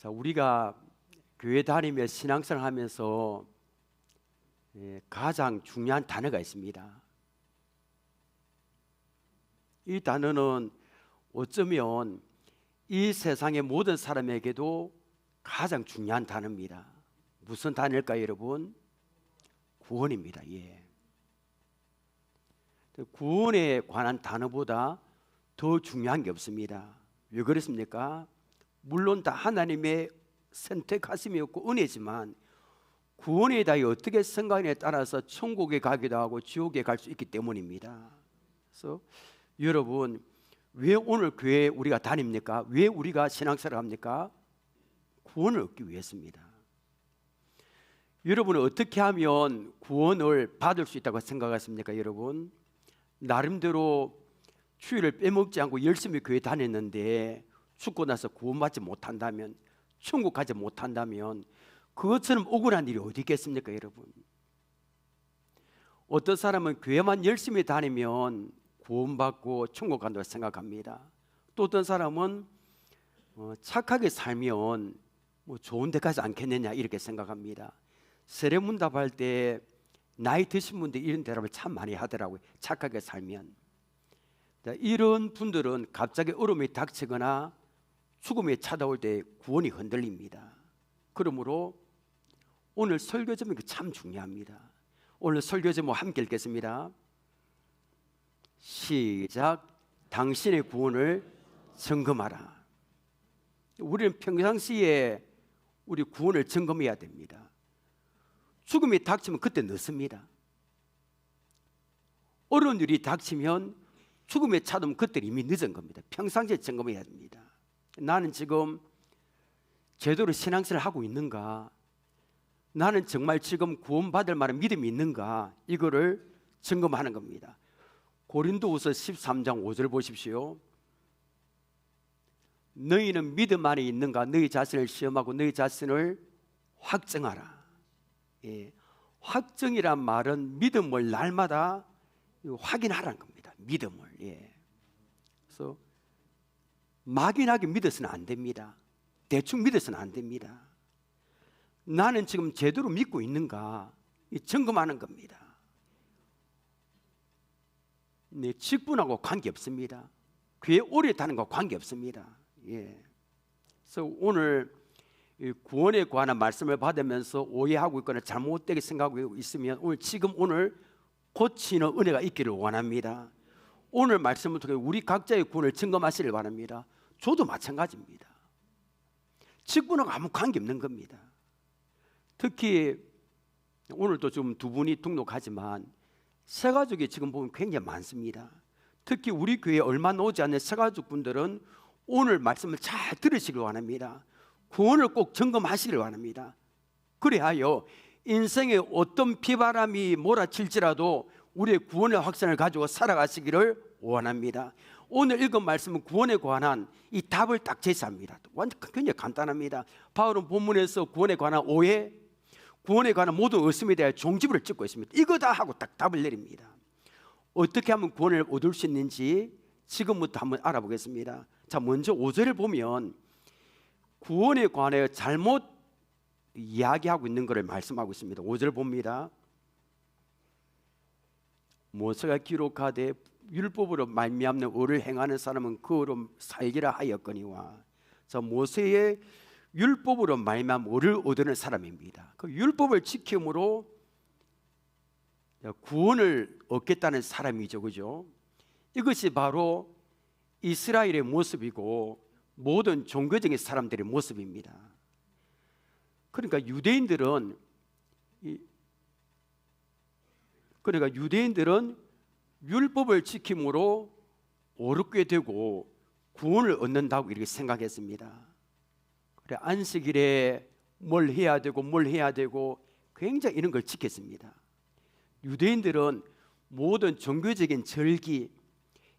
자, 우리가 교회 다니며 신앙생활 하면서 가장 중요한 단어가 있습니다. 이 단어는 어쩌면 이 세상의 모든 사람에게도 가장 중요한 단어입니다. 무슨 단어일까요, 여러분? 구원입니다. 예. 구원에 관한 단어보다 더 중요한 게 없습니다. 왜 그렇습니까? 물론 다 하나님의 선택하심이었고 은혜지만 구원에 대해 어떻게 생각하느냐에 따라서 천국에 가기도 하고 지옥에 갈 수 있기 때문입니다. 그래서 여러분, 왜 오늘 교회에 우리가 다닙니까? 왜 우리가 신앙생활을 합니까? 구원을 얻기 위해서입니다. 여러분은 어떻게 하면 구원을 받을 수 있다고 생각하십니까? 여러분, 나름대로 주일을 빼먹지 않고 열심히 교회 다녔는데 죽고 나서 구원받지 못한다면, 천국 가지 못한다면 그것처럼 억울한 일이 어디 있겠습니까? 여러분, 어떤 사람은 교회만 열심히 다니면 구원받고 천국 간다고 생각합니다. 또 어떤 사람은 착하게 살면 좋은 데 가지 않겠느냐 이렇게 생각합니다. 세례문답할 때 나이 드신 분들 이런 대답을 참 많이 하더라고요. 착하게 살면. 이런 분들은 갑자기 어려움이 닥치거나 죽음이 찾아올 때 구원이 흔들립니다. 그러므로 오늘 설교 제목이 참 중요합니다. 오늘 설교 제목 함께 읽겠습니다. 시작. 당신의 구원을 점검하라. 우리는 평상시에 우리 구원을 점검해야 됩니다. 죽음이 닥치면 그때 늦습니다. 어려운 일이 닥치면 죽음에 찾으면 그때 이미 늦은 겁니다. 평상시에 점검해야 됩니다. 나는 지금 제대로 신앙생활을 하고 있는가? 나는 정말 지금 구원받을 만한 믿음이 있는가? 이거를 점검하는 겁니다. 고린도후서 13장 5절 보십시오. 너희는 믿음 안에 있는가? 너희 자신을 시험하고 너희 자신을 확정하라. 예, 확정이란 말은 믿음을 날마다 확인하라는 겁니다. 믿음을. 예. 그래서 막연하게 믿어서는 안 됩니다. 대충 믿어서는 안 됩니다. 나는 지금 제대로 믿고 있는가? 점검하는 겁니다. 네, 직분하고 관계없습니다. 교회 오래 다니는 것과 관계없습니다. 예. 그래서 오늘 구원에 관한 말씀을 받으면서 오해하고 있거나 잘못되게 생각하고 있으면 오늘 고치는 은혜가 있기를 원합니다. 오늘 말씀을 통해 우리 각자의 구원을 점검하시길 바랍니다. 저도 마찬가지입니다. 직분하고 아무 관계없는 겁니다. 특히 오늘도 좀 두 분이 등록하지만 새가족이 지금 보면 굉장히 많습니다. 특히 우리 교회에 얼마 나오지 않는 새가족 분들은 오늘 말씀을 잘 들으시길 원합니다. 구원을 꼭 점검하시길 원합니다. 그래야요 인생에 어떤 비바람이 몰아칠지라도 우리의 구원의 확신을 가지고 살아가시기를 원합니다. 오늘 읽은 말씀은 구원에 관한 이 답을 딱 제시합니다. 완전 굉장히 간단합니다. 바울은 본문에서 구원에 관한 오해, 구원에 관한 모든 의심에 대해 종지부를 찍고 있습니다. 이거다 하고 딱 답을 내립니다. 어떻게 하면 구원을 얻을 수 있는지 지금부터 한번 알아보겠습니다. 자, 먼저 5절을 보면 구원에 관해 잘못 이야기하고 있는 것을 말씀하고 있습니다. 5절 봅니다. 모세가 기록하되 율법으로 말미암는 의를 행하는 사람은 그 의로 살기라 하였거니와. 자, 모세의 율법으로 말미암은 의를 얻는 사람입니다. 그 율법을 지킴으로 구원을 얻겠다는 사람이죠, 그죠? 이것이 바로 이스라엘의 모습이고 모든 종교적인 사람들의 모습입니다. 그러니까 유대인들은 율법을 지킴으로 옳게 되고 구원을 얻는다고 이렇게 생각했습니다. 그래, 안식일에 뭘 해야 되고 굉장히 이런 걸 지켰습니다. 유대인들은 모든 종교적인 절기,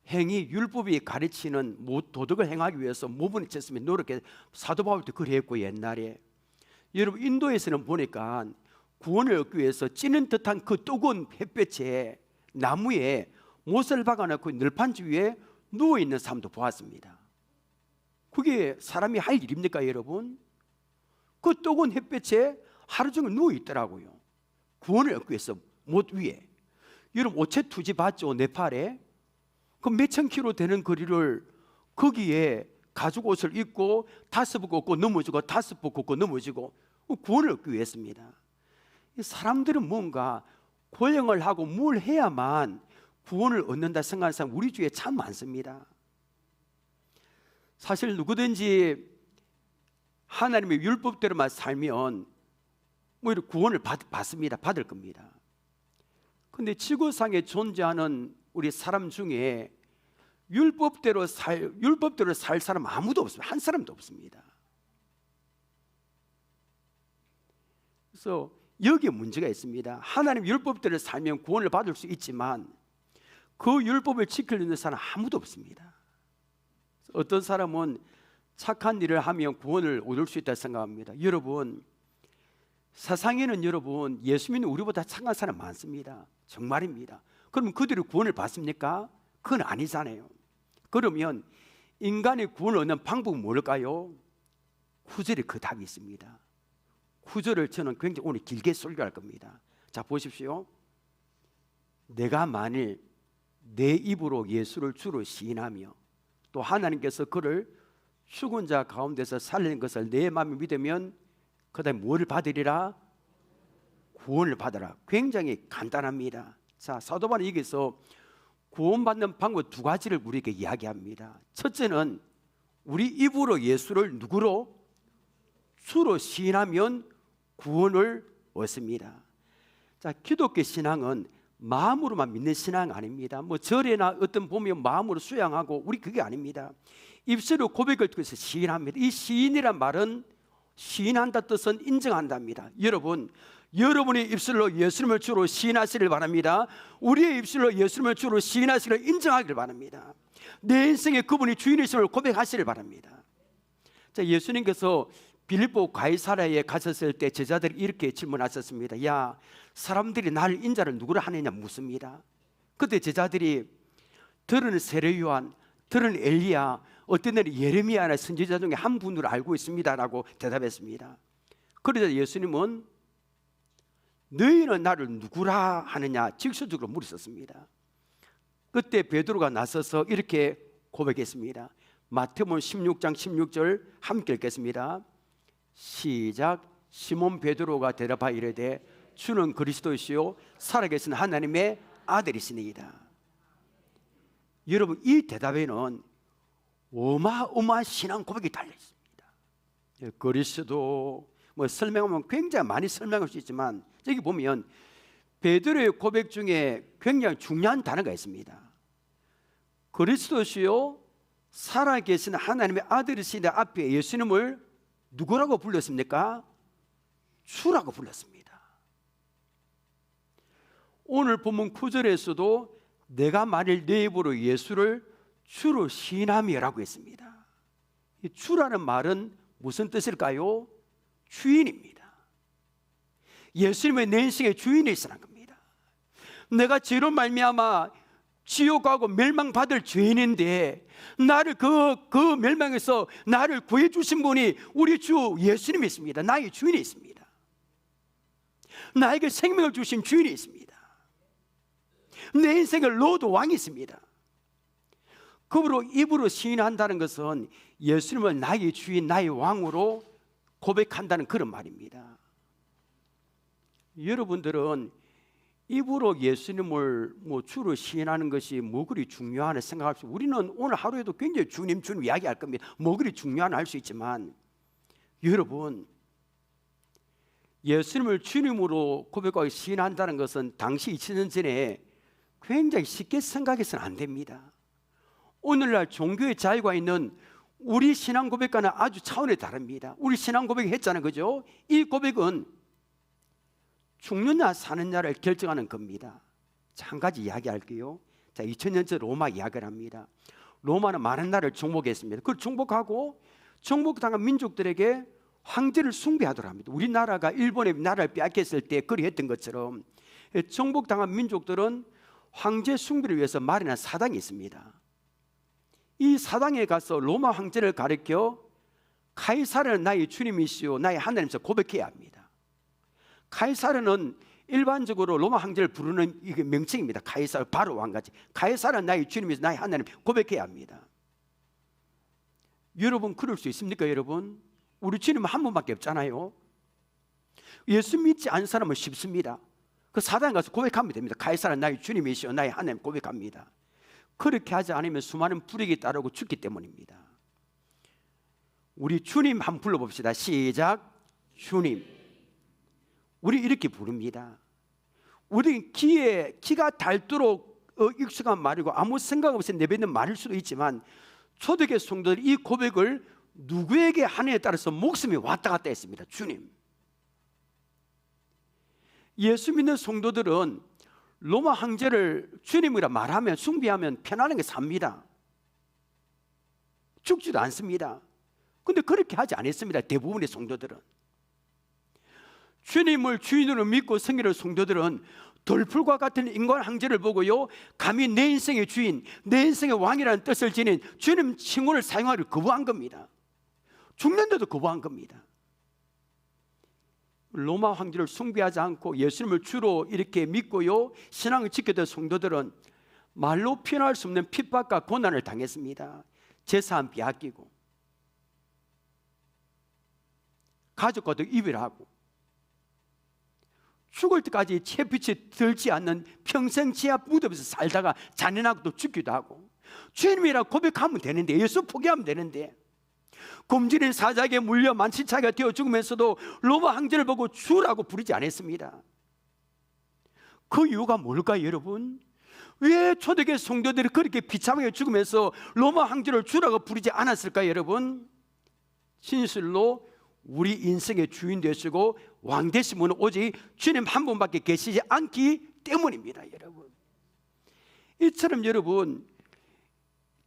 행위, 율법이 가르치는 도덕을 행하기 위해서 모분쳤으면 노력해. 사도 바울도 그랬고 옛날에. 여러분, 인도에서는 보니까 구원을 얻기 위해서 찌는 듯한 그 뜨거운 햇볕에 나무에 못을 박아놓고 늘판 주위에 누워있는 사람도 보았습니다. 그게 사람이 할 일입니까, 여러분? 그 뜨거운 햇볕에 하루 종일 누워 있더라고요. 구원을 얻기 위해서 못 위에. 여러분 오체 투지 봤죠? 네팔에. 그 몇천 킬로 되는 거리를 거기에 가죽 옷을 입고 다섯 번 걷고 넘어지고 다섯 번 걷고 넘어지고 구원을 얻기 위해서입니다. 사람들은 뭔가 고행을 하고 뭘 해야만 구원을 얻는다 생각하는 사람 우리 주위에 참 많습니다. 사실 누구든지 하나님의 율법대로만 살면 뭐 이렇게 구원을 받습니다. 받을 겁니다. 그런데 지구상에 존재하는 우리 사람 중에 율법대로 살 사람 아무도 없습니다. 한 사람도 없습니다. 그래서 여기에 문제가 있습니다. 하나님 율법대로 살면 구원을 받을 수 있지만 그 율법을 지키려는 사람 아무도 없습니다. 어떤 사람은 착한 일을 하면 구원을 얻을 수 있다 생각합니다. 여러분, 세상에는 여러분 예수 믿는 우리보다 착한 사람 많습니다. 정말입니다. 그러면 그들이 구원을 받습니까? 그건 아니잖아요. 그러면 인간이 구원을 얻는 방법은 뭘까요? 9절에 그 답이 있습니다. 9절을 저는 굉장히 오늘 길게 설교할 겁니다. 자, 보십시오. 내가 만일 내 입으로 예수를 주로 시인하며 또 하나님께서 그를 죽은 자 가운데서 살린 것을 내 마음에 믿으면 그 다음에 뭐를 받으리라? 구원을 받으라. 굉장히 간단합니다. 자, 사도 바울은 여기서 구원받는 방법 두 가지를 우리에게 이야기합니다. 첫째는 우리 입으로 예수를 누구로? 주로 시인하면 구원을 얻습니다. 자, 기독교 신앙은 마음으로만 믿는 신앙 아닙니다. 뭐 절에나 어떤 보면 마음으로 수양하고 우리 그게 아닙니다. 입술로 고백을 통해서 시인합니다. 이 시인이란 말은 시인한다 뜻은 인정한답니다. 여러분이 입술로 예수님을 주로 시인하시길 바랍니다. 우리의 입술로 예수님을 주로 시인하시기를 인정하기를 바랍니다. 내 인생의 그분이 주인이심을 고백하시길 바랍니다. 자, 예수님께서 빌립보 가이사랴에 가셨을 때 제자들이 이렇게 질문하셨습니다. 야, 사람들이 나를 인자를 누구로 하느냐 묻습니다. 그때 제자들이 들은 세례 요한, 들은 엘리야, 어떤 때는 예레미야나 선지자 중에 한 분으로 알고 있습니다라고 대답했습니다. 그러자 예수님은 너희는 나를 누구라 하느냐 직설적으로 물으셨습니다. 그때 베드로가 나서서 이렇게 고백했습니다. 마태복음 16장 16절 함께 읽겠습니다. 시작. 시몬 베드로가 대답하여 이르되 주는 그리스도시요 살아계신 하나님의 아들이시니이다. 여러분, 이 대답에는 어마어마한 신앙 고백이 달려 있습니다. 그리스도 뭐 설명하면 굉장히 많이 설명할 수 있지만 여기 보면 베드로의 고백 중에 굉장히 중요한 단어가 있습니다. 그리스도시요 살아계신 하나님의 아들이시니 앞에 예수님을 누구라고 불렀습니까? 주라고 불렀습니다. 오늘 본문 9절에서도 내가 만일 내 입으로 예수를 주로 시인하며라고 했습니다. 이 주라는 말은 무슨 뜻일까요? 주인입니다. 예수님의 내 인생의 주인이시라는 겁니다. 내가 죄로 말미암아 지옥 가고 멸망받을 죄인인데 나를 그 멸망에서 나를 구해 주신 분이 우리 주 예수님이 있습니다. 나의 주인이 있습니다. 나에게 생명을 주신 주인이 있습니다. 내 인생을 로드 왕이 있습니다. 그으로 입으로 시인한다는 것은 예수님을 나의 주인, 나의 왕으로 고백한다는 그런 말입니다. 여러분들은 입으로 예수님을 주로 시인하는 것이 뭐 그리 중요하나 생각할 수, 우리는 오늘 하루에도 굉장히 주님 이야기할 겁니다. 뭐 그리 중요하나 할 수 있지만, 여러분, 예수님을 주님으로 고백하고 시인한다는 것은 당시 2000년 전에 굉장히 쉽게 생각해서는 안 됩니다. 오늘날 종교의 자유가 있는 우리 신앙 고백과는 아주 차원이 다릅니다. 우리 신앙 고백 했잖아요, 그죠? 이 고백은 죽느냐 사느냐를 결정하는 겁니다. 자, 한 가지 이야기할게요. 자, 2000년 전 로마 이야기를 합니다. 로마는 많은 나라를 정복했습니다. 그걸 정복하고 정복당한 민족들에게 황제를 숭배하도록 합니다. 우리나라가 일본의 나라를 빼앗겼을 때 그리 했던 것처럼 정복당한 민족들은 황제 숭배를 위해서 마련한 사당이 있습니다. 이 사당에 가서 로마 황제를 가리켜 카이사르는 나의 주님이시요 나의 하나님이시여 고백해야 합니다. 카이사르는 일반적으로 로마 황제를 부르는 이게 명칭입니다. 카이사르, 바로 왕같이. 카이사르는 나의 주님이시요 나의 하나님 고백해야 합니다. 여러분 그럴 수 있습니까? 여러분 우리 주님은 한 분밖에 없잖아요. 예수 믿지 않은 사람은 쉽습니다. 그 사단에 가서 고백하면 됩니다. 카이사르는 나의 주님이시요 나의 하나님 고백합니다. 그렇게 하지 않으면 수많은 불이익이 따르고 죽기 때문입니다. 우리 주님 한번 불러봅시다. 시작. 주님. 우리 이렇게 부릅니다. 우리 기가 닳도록 익숙한 말이고 아무 생각 없이 내뱉는 말일 수도 있지만 초대교회 성도들이 이 고백을 누구에게 하느냐에 따라서 목숨이 왔다 갔다 했습니다. 주님. 예수 믿는 성도들은 로마 황제를 주님이라 말하면 숭배하면 편안하게 삽니다. 죽지도 않습니다. 근데 그렇게 하지 않았습니다. 대부분의 성도들은. 주님을 주인으로 믿고 섬기는 성도들은 돌풀과 같은 인간 황제를 보고요, 감히 내 인생의 주인, 내 인생의 왕이라는 뜻을 지닌 주님 칭호를 사용하기를 거부한 겁니다. 죽는데도 거부한 겁니다. 로마 황제를 숭배하지 않고 예수님을 주로 이렇게 믿고요, 신앙을 지켰던 성도들은 말로 표현할 수 없는 핍박과 고난을 당했습니다. 재산 빼앗기고 가족과도 이별하고 죽을 때까지 채빛이 들지 않는 평생 지하 무덤에서 살다가 잔인하고 또 죽기도 하고, 주님이라 고백하면 되는데, 예수 포기하면 되는데, 굶주린 사자에게 물려 만신창이가 되어 죽으면서도 로마 황제를 보고 주라고 부르지 않았습니다. 그 이유가 뭘까요, 여러분? 왜 초대교회 성도들이 그렇게 비참하게 죽으면서 로마 황제를 주라고 부르지 않았을까요, 여러분? 진실로 우리 인생의 주인 되시고 왕 되신 분은 오직 주님 한 분밖에 계시지 않기 때문입니다, 여러분. 이처럼 여러분,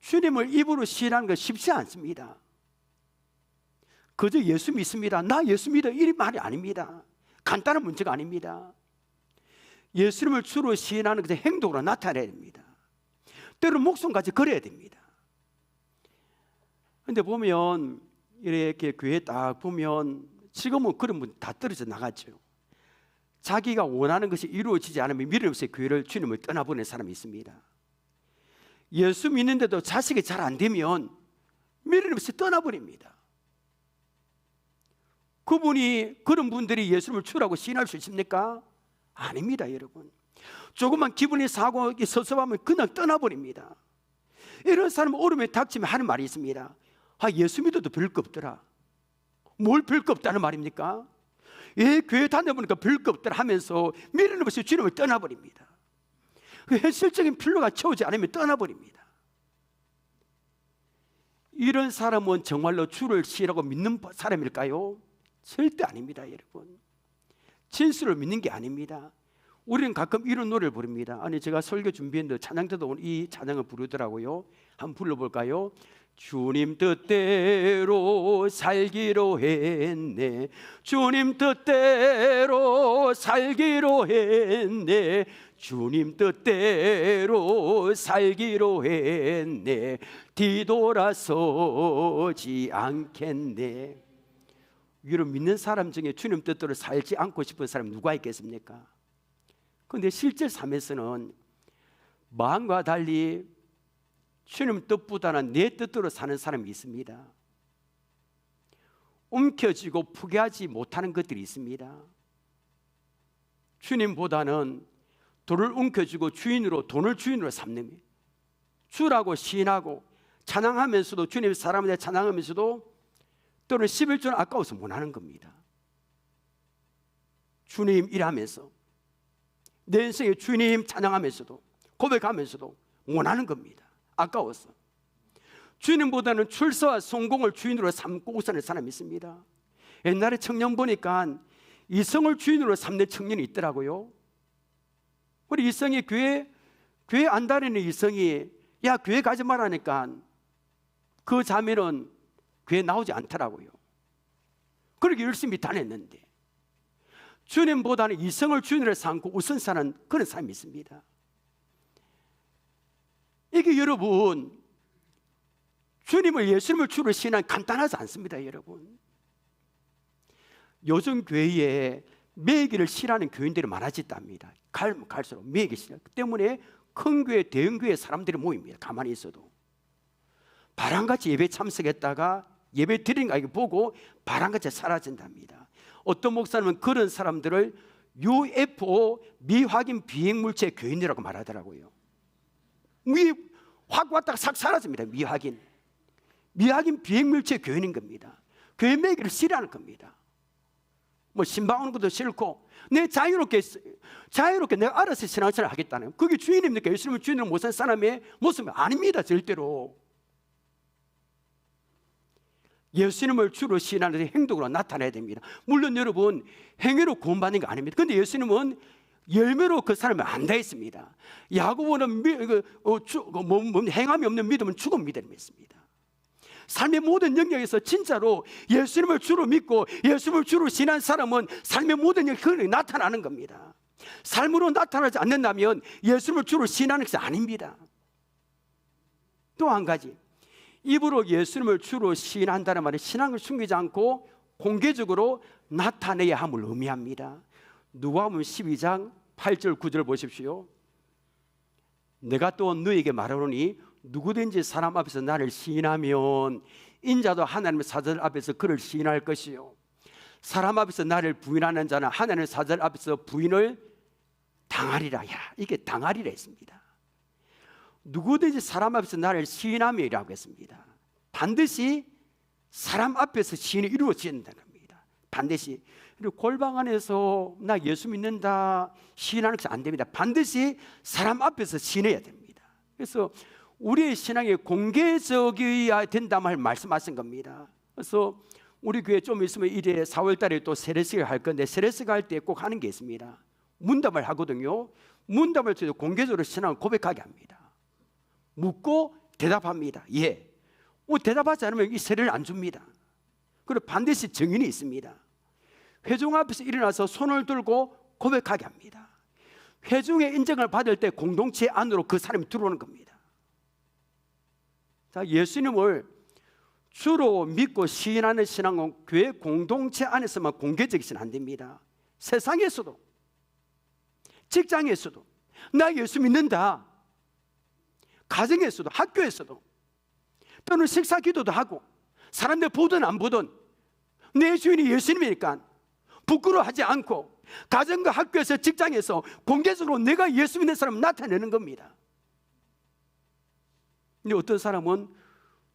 주님을 입으로 시인하는 건 쉽지 않습니다. 그저 예수 믿습니다, 나 예수 믿어, 이 말이 아닙니다. 간단한 문제가 아닙니다. 예수님을 주로 시인하는 것을 행동으로 나타내야 됩니다. 때로는 목숨까지 걸어야 됩니다. 그런데 보면 이렇게 교회 딱 보면 지금은 그런 분 다 떨어져 나갔죠. 자기가 원하는 것이 이루어지지 않으면 미련 없이 교회를, 주님을 떠나보낸 사람이 있습니다. 예수 믿는데도 자식이 잘 안 되면 미련 없이 떠나버립니다. 그런 분들이 예수님을 주라고 시인할 수 있습니까? 아닙니다, 여러분. 조금만 기분이 상하고 섭섭하면 그냥 떠나버립니다. 이런 사람은 오름에 닥치면 하는 말이 있습니다. 아, 예수 믿어도 별거 없더라. 뭘 별거 없다는 말입니까? 예, 교회 다녀보니까 별거 없더라 하면서 미련 없이 주님을 떠나버립니다. 그 현실적인 필요가 채우지 않으면 떠나버립니다. 이런 사람은 정말로 주를 시라고 믿는 사람일까요? 절대 아닙니다, 여러분. 진수를 믿는 게 아닙니다. 우리는 가끔 이런 노래를 부릅니다. 아니, 제가 설교 준비했는데 찬양 때도 오늘 이 찬양을 부르더라고요. 한번 불러볼까요? 주님 뜻대로 살기로 했네, 주님 뜻대로 살기로 했네, 주님 뜻대로 살기로 했네, 뒤돌아서지 않겠네. 여러분, 믿는 사람 중에 주님 뜻대로 살지 않고 싶은 사람이 누가 있겠습니까? 그런데 실제 삶에서는 마음과 달리 주님 뜻보다는 내 뜻대로 사는 사람이 있습니다. 움켜쥐고 포기하지 못하는 것들이 있습니다. 주님보다는 돈을 움켜쥐고 돈을 주인으로 삼는, 주라고 시인하고 찬양하면서도, 주님 사람에 찬양하면서도 또는 11조는 아까워서 못하는 겁니다. 주님 일하면서 내 인생의 주님 찬양하면서도 고백하면서도 못하는 겁니다. 아까워서. 주님보다는 출세와 성공을 주인으로 삼고 우선의 사람이 있습니다. 옛날에 청년 보니까 이성을 주인으로 삼는 청년이 있더라고요. 우리 이성이 교회 안 다니는 이성이, 야, 교회 가지 말라니까 그 자매는 교회 나오지 않더라고요. 그렇게 열심히 다녔는데, 주님보다는 이성을 주인으로 삼고 우선 사는 그런 사람이 있습니다. 이게 여러분, 주님을, 예수님을 주로 신앙 간단하지 않습니다, 여러분. 요즘 교회에 매기를 싫어하는 교인들이 많아졌답니다. 가면 갈수록 매기 싫어. 그 때문에 큰 교회, 대형 교회 사람들이 모입니다. 가만히 있어도 바람같이 예배 참석했다가 예배 드린 거 보고 바람같이 사라진답니다. 어떤 목사님은 그런 사람들을 UFO 미확인 비행물체 교인이라고 말하더라고요. 확 왔다가 싹 사라집니다. 미확인 비행물체 교인인 겁니다. 교회 매기를 싫어하는 겁니다. 뭐 신방 오는 것도 싫고, 내 자유롭게 내가 알아서 신앙생활 하겠다는, 그게 주인입니까? 예수님은 주인을 못한 사람의 모습이 아닙니다. 절대로. 예수님을 주로 신앙의 행동으로 나타내야 됩니다. 물론 여러분, 행위로 구원받는 거 아닙니다. 그런데 예수님은 열매로 그 사람을 안다 했습니다. 야고보는 행함이 없는 믿음은 죽은 믿음을 믿습니다. 삶의 모든 영역에서 진짜로 예수님을 주로 믿고 예수님을 주로 신한 사람은 삶의 모든 영역이 나타나는 겁니다. 삶으로 나타나지 않는다면 예수님을 주로 신하는 것이 아닙니다. 또 한 가지, 입으로 예수님을 주로 시인한다는 말은 신앙을 숨기지 않고 공개적으로 나타내야 함을 의미합니다. 누가복음 12장 8절 9절 보십시오. 내가 또 너에게 말하노니 누구든지 사람 앞에서 나를 시인하면 인자도 하나님의 사절 앞에서 그를 시인할 것이요, 사람 앞에서 나를 부인하는 자는 하나님의 사절 앞에서 부인을 당하리라. 야, 이게 당하리라 했습니다. 누구든지 사람 앞에서 나를 시인함이라고 했습니다. 반드시 사람 앞에서 시인이 이루어진다는 겁니다. 반드시. 그리고 골방 안에서 나 예수 믿는다 시인하는 것이 안 됩니다. 반드시 사람 앞에서 시인해야 됩니다. 그래서 우리의 신앙이 공개적이어야 된다는 말씀하신 겁니다. 그래서 우리 교회 좀 있으면 이제 4월 달에 또 세례식을 할 건데, 세례식 할 때 꼭 하는 게 있습니다. 문답을 하거든요. 문답을 통해서 공개적으로 신앙을 고백하게 합니다. 묻고 대답합니다. 예. 대답하지 않으면 이 세례를 안 줍니다. 그리고 반드시 증인이 있습니다. 회중 앞에서 일어나서 손을 들고 고백하게 합니다. 회중의 인정을 받을 때 공동체 안으로 그 사람이 들어오는 겁니다. 자, 예수님을 주로 믿고 시인하는 신앙은 교회 공동체 안에서만 공개적이진 안 됩니다. 세상에서도, 직장에서도 나 예수 믿는다, 가정에서도, 학교에서도, 또는 식사 기도도 하고, 사람들 보든 안 보든 내 주인이 예수님이니까 부끄러워하지 않고 가정과 학교에서, 직장에서 공개적으로 내가 예수 믿는 사람을 나타내는 겁니다. 근데 어떤 사람은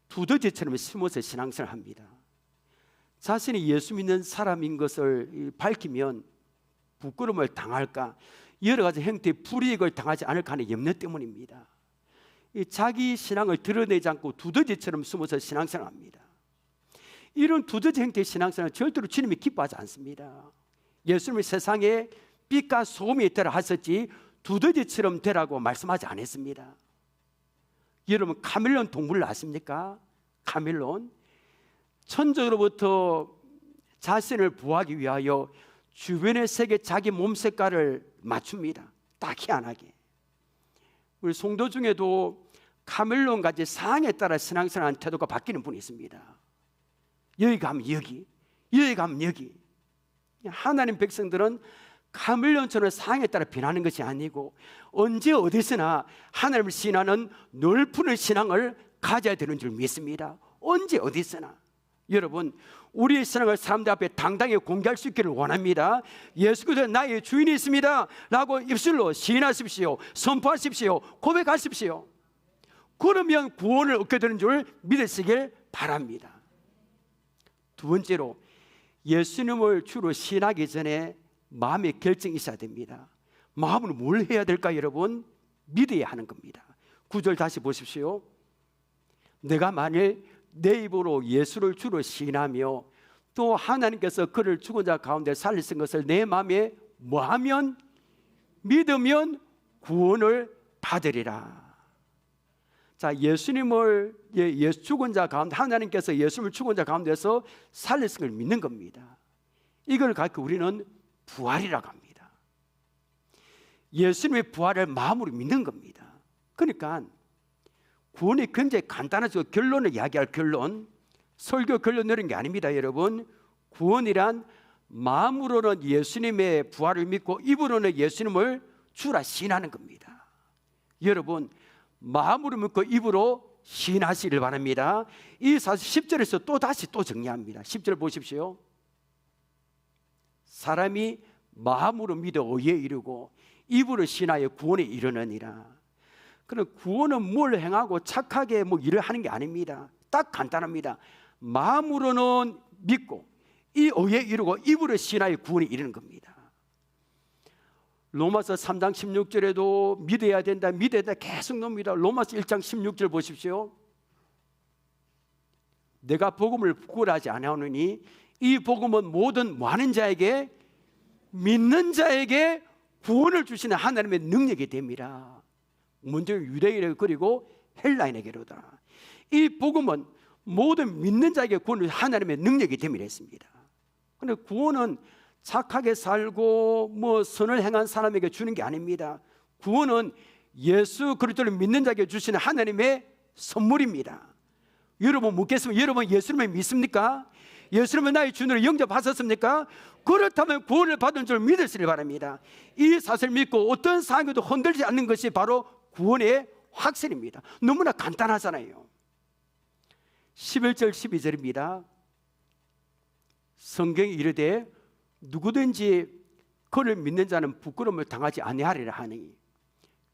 두더지처럼 심어서 신앙생활을 합니다. 자신이 예수 믿는 사람인 것을 밝히면 부끄러움을 당할까, 여러 가지 형태의 불이익을 당하지 않을까 하는 염려 때문입니다. 자기 신앙을 드러내지 않고 두더지처럼 숨어서 신앙생활을 합니다. 이런 두더지 형태의 신앙생활은 절대로 주님이 기뻐하지 않습니다. 예수님이 세상에 빛과 소금이 되라 하셨지 두더지처럼 되라고 말씀하지 않았습니다. 여러분, 카멜론 동물을 아십니까? 카멜론, 천적으로부터 자신을 보호하기 위하여 주변의 색에 자기 몸 색깔을 맞춥니다. 딱 희한하게. 우리 성도 중에도 카멜론같이 상황에 따라 신앙생활하는 태도가 바뀌는 분이 있습니다. 여기 가면 여기, 여기 가면 여기. 하나님 백성들은 카멜론처럼 상황에 따라 변하는 것이 아니고 언제 어디서나 하나님을 신하는 넓은 신앙을 가져야 되는 줄 믿습니다. 언제 어디서나. 여러분, 우리의 신앙을 사람들 앞에 당당히 공개할 수 있기를 원합니다. 예수 그리스도 나의 주인이 있습니다 라고 입술로 시인하십시오. 선포하십시오. 고백하십시오. 그러면 구원을 얻게 되는 줄 믿으시길 바랍니다. 두 번째로, 예수님을 주로 신하기 전에 마음의 결정이 있어야 됩니다. 마음으로 뭘 해야 될까 여러분? 믿어야 하는 겁니다. 9절 다시 보십시오. 내가 만일 내 입으로 예수를 주로 시인하며 또 하나님께서 그를 죽은 자 가운데 살리신 것을 내 마음에 뭐하면? 믿으면 구원을 받으리라. 자, 예수님을 죽은 자 가운데, 하나님께서 예수님을 죽은 자 가운데서 살리신 걸 믿는 겁니다. 이걸 갖고 우리는 부활이라고 합니다. 예수님의 부활을 마음으로 믿는 겁니다. 그러니까 구원이 굉장히 간단하죠. 결론을 이야기할 결론, 설교 결론 내린 게 아닙니다. 여러분, 구원이란 마음으로는 예수님의 부활을 믿고 입으로는 예수님을 주라 시인하는 겁니다. 여러분, 마음으로 믿고 입으로 시인하시길 바랍니다. 이 사실 10절에서 또 정리합니다. 10절 보십시오. 사람이 마음으로 믿어 의에 이르고 입으로 시인하여 구원에 이르느니라. 그럼 구원은 뭘 행하고 착하게 뭐 일을 하는 게 아닙니다. 딱 간단합니다. 마음으로는 믿고 이 의에 이르고 입으로 시인하여 구원에 이르는 겁니다. 로마서 3장 16절에도 믿어야 된다 계속 나옵니다. 로마서 1장 16절 보십시오. 내가 복음을 부끄러워하지 아니하노니 이 복음은 모든 많은 자에게, 믿는 자에게 구원을 주시는 하나님의 능력이 됩니다. 먼저 유대인에게 그리고 헬라인에게로다. 이 복음은 모든 믿는 자에게 구원을 하나님의 능력이 됨이라 했습니다. 그런데 구원은 착하게 살고 뭐 선을 행한 사람에게 주는 게 아닙니다. 구원은 예수 그리스도를 믿는 자에게 주시는 하나님의 선물입니다. 여러분 묻겠습니다. 여러분 예수님을 믿습니까? 예수님은 나의 주님을 영접하셨습니까? 그렇다면 구원을 받은 줄 믿으시길 바랍니다. 이 사실을 믿고 어떤 상황에도 흔들리지 않는 것이 바로 구원의 확신입니다. 너무나 간단하잖아요. 11절 12절입니다. 성경이 이르되 누구든지 그를 믿는 자는 부끄러움을 당하지 아니하리라 하니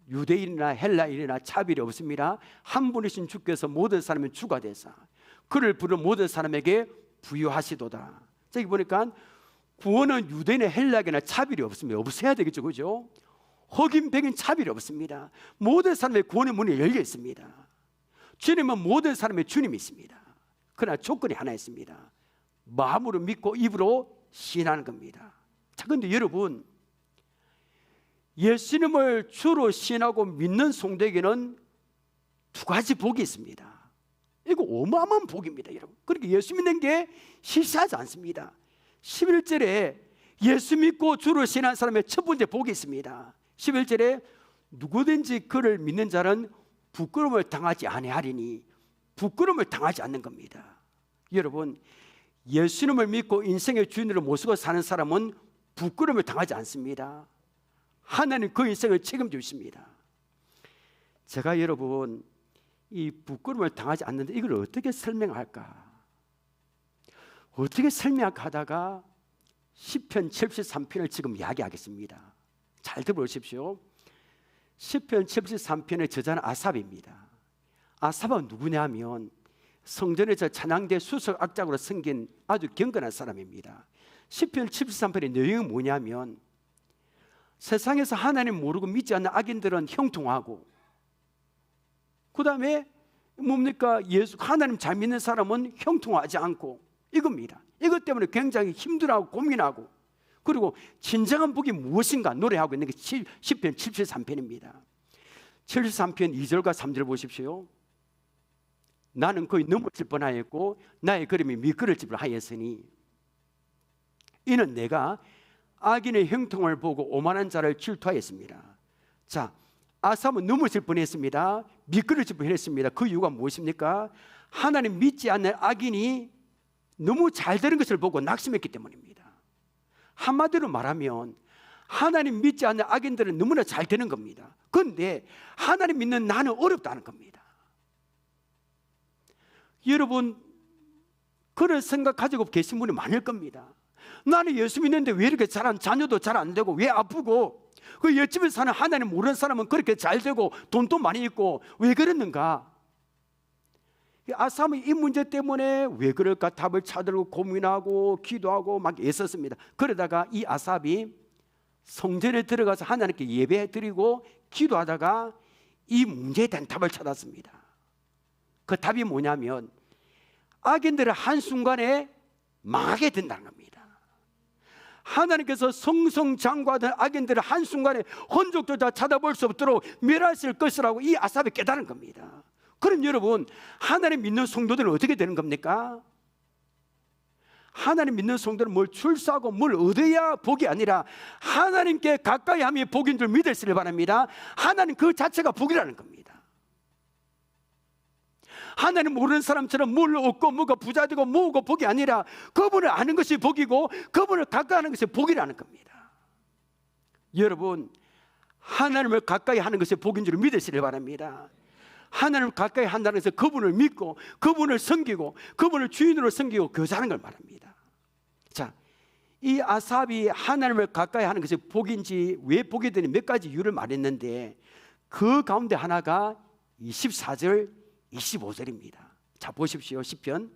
유대인이나 헬라인이나 차별이 없습니다. 한 분이신 주께서 모든 사람은 주가 되사 그를 부른 모든 사람에게 부유하시도다. 저기 보니까 구원은 유대인의 헬라인이나 차별이 없습니다. 없어야 되겠죠, 그죠? 흑인 백인 차별이 없습니다. 모든 사람의 구원의 문이 열려 있습니다. 주님은 모든 사람의 주님이 있습니다. 그러나 조건이 하나 있습니다. 마음으로 믿고 입으로 시인하는 겁니다. 자, 그런데 여러분, 예수님을 주로 시인하고 믿는 성도에게는 두 가지 복이 있습니다. 이거 어마어마한 복입니다, 여러분. 그렇게 예수 믿는 게 실수하지 않습니다. 11절에 예수 믿고 주로 시인한 사람의 첫 번째 복이 있습니다. 11절에 누구든지 그를 믿는 자는 부끄러움을 당하지 아니하리니, 부끄러움을 당하지 않는 겁니다. 여러분, 예수님을 믿고 인생의 주인으로 모시고 사는 사람은 부끄러움을 당하지 않습니다. 하나님 그 인생을 책임져 주십니다. 제가 여러분 이 부끄러움을 당하지 않는데 이걸 어떻게 설명할까? 어떻게 설명할까 하다가 시편 73편을 지금 이야기하겠습니다. 잘 들어보십시오. 시편 73편의 저자는 아삽입니다. 아삽은 누구냐면 성전에서 찬양대 수석 악장으로 섬긴 아주 경건한 사람입니다. 시편 73편의 내용이 뭐냐면 세상에서 하나님 모르고 믿지 않는 악인들은 형통하고, 그 다음에 뭡니까? 하나님 잘 믿는 사람은 형통하지 않고, 이겁니다. 이것 때문에 굉장히 힘들어하고 고민하고, 그리고 진정한 복이 무엇인가 노래하고 있는 게 시편 73편입니다. 73편 2절과 3절 보십시오. 나는 거의 넘어질 뻔하였고 나의 걸음이 미끄러질 하였으니 이는 내가 악인의 형통을 보고 오만한 자를 질투하였습니다. 자, 아삽은 넘어질 뻔했습니다. 미끄러질 뻔했습니다. 그 이유가 무엇입니까? 하나님 믿지 않는 악인이 너무 잘 되는 것을 보고 낙심했기 때문입니다. 한마디로 말하면 하나님 믿지 않는 악인들은 너무나 잘 되는 겁니다. 그런데 하나님 믿는 나는 어렵다는 겁니다. 여러분, 그런 생각 가지고 계신 분이 많을 겁니다. 나는 예수 믿는데 왜 이렇게 자녀도 잘 안 되고 왜 아프고, 그 옆집에 사는 하나님 모르는 사람은 그렇게 잘 되고 돈도 많이 있고 왜 그랬는가? 아삽은 이 문제 때문에 왜 그럴까 답을 찾으려고 고민하고 기도하고 막 애썼습니다. 그러다가 이 아삽이 성전에 들어가서 하나님께 예배 드리고 기도하다가 이 문제에 대한 답을 찾았습니다. 그 답이 뭐냐면 악인들은 한순간에 망하게 된다는 겁니다. 하나님께서 성성장구하던 악인들을 한순간에 흔적조차 찾아볼 수 없도록 멸하실 것이라고 이 아삽이 깨달은 겁니다. 그럼 여러분, 하나님 믿는 성도들은 어떻게 되는 겁니까? 하나님 믿는 성도는 뭘 출세하고 뭘 얻어야 복이 아니라 하나님께 가까이 함이 복인 줄 믿으시길 바랍니다. 하나님 그 자체가 복이라는 겁니다. 하나님 모르는 사람처럼 뭘 얻고 뭐가 부자 되고 뭐고 복이 아니라 그분을 아는 것이 복이고 그분을 가까이 하는 것이 복이라는 겁니다. 여러분, 하나님을 가까이 하는 것이 복인 줄 믿으시길 바랍니다. 하나님을 가까이 한다는 것은 그분을 믿고 그분을 섬기고 그분을 주인으로 섬기고 교제하는 걸 말합니다. 자, 이 아삽이 하나님을 가까이 하는 것이 복인지 왜 복이 되는 몇 가지 이유를 말했는데 그 가운데 하나가 24절 25절입니다 자, 보십시오. 시편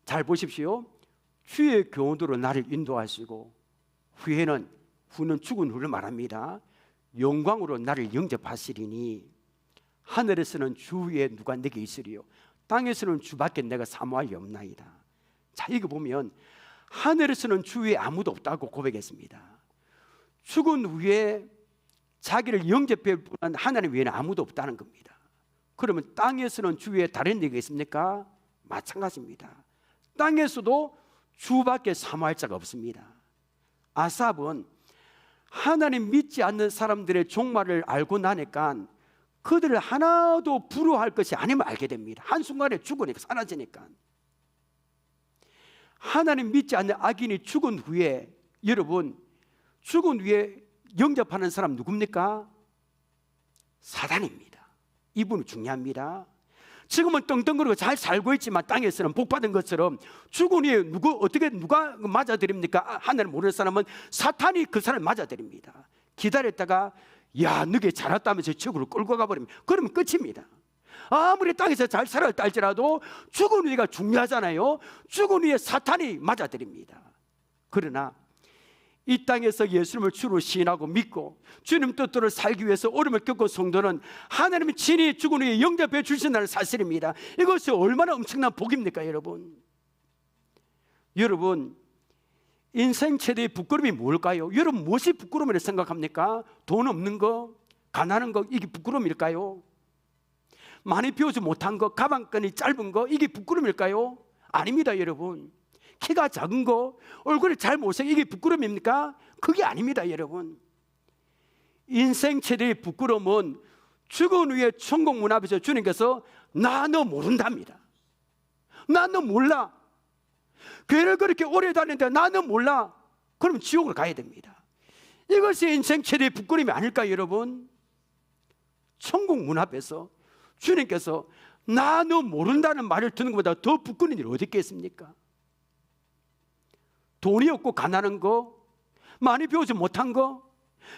잘 보십시오. 주의 교훈으로 나를 인도하시고 후는 죽은 후를 말합니다. 영광으로 나를 영접하시리니 하늘에서는 주 위에 누가 내게 있으리요 땅에서는 주밖에 내가 사모할 리 없나이다. 자, 이거 보면 하늘에서는 주 위에 아무도 없다고 고백했습니다. 죽은 후에 자기를 영접해 보는 하나님 외에는 아무도 없다는 겁니다. 그러면 땅에서는 주 위에 다른 데가 있습니까? 마찬가지입니다. 땅에서도 주밖에 사모할 자가 없습니다. 아삽은 하나님 믿지 않는 사람들의 종말을 알고 나니까 그들을 하나도 부러워할 것이 아님을 알게 됩니다. 한순간에 죽으니까 사라지니까. 하나님 믿지 않는 악인이 죽은 후에, 여러분, 죽은 후에 영접하는 사람 누굽니까? 사단입니다. 이분이 중요합니다. 지금은 떵떵거리고 잘 살고 있지만 땅에서는 복받은 것처럼 죽은 후에 누가 맞아들입니까? 하나님 모르는 사람은 사탄이 그 사람을 맞아들입니다. 기다렸다가 야, 너게 잘 왔다면서 지옥으로 끌고 가버립니다. 그러면 끝입니다. 아무리 땅에서 잘 살았다 할지라도 죽은 후가 중요하잖아요. 죽은 후에 사탄이 맞아들입니다. 그러나 이 땅에서 예수님을 주로 시인하고 믿고 주님 뜻대로 살기 위해서 어려움을 겪은 성도는 하나님이 친히 죽은 후에 영접해 주신다는 사실입니다. 이것이 얼마나 엄청난 복입니까, 여러분? 여러분, 인생 최대의 부끄러움이 뭘까요? 여러분, 무엇이 부끄러움이라고 생각합니까? 돈 없는 거, 가난한 거, 이게 부끄러움일까요? 많이 배우지 못한 거, 가방끈이 짧은 거, 이게 부끄러움일까요? 아닙니다, 여러분. 키가 작은 거, 얼굴이 잘 못생긴 이게 부끄러움입니까? 그게 아닙니다, 여러분. 인생 최대의 부끄러움은 죽은 후에 천국 문 앞에서 주님께서 나 너 모른답니다. 나 너 몰라. 교회를 그렇게 오래 다니는데 나는 몰라. 그럼 지옥으로 가야 됩니다. 이것이 인생 최대의 부끄러움이 아닐까요, 여러분? 천국 문 앞에서 주님께서 나 너 모른다는 말을 듣는 것보다 더 부끄러운 일이 어디 있겠습니까? 돈이 없고 가난한 거, 많이 배우지 못한 거,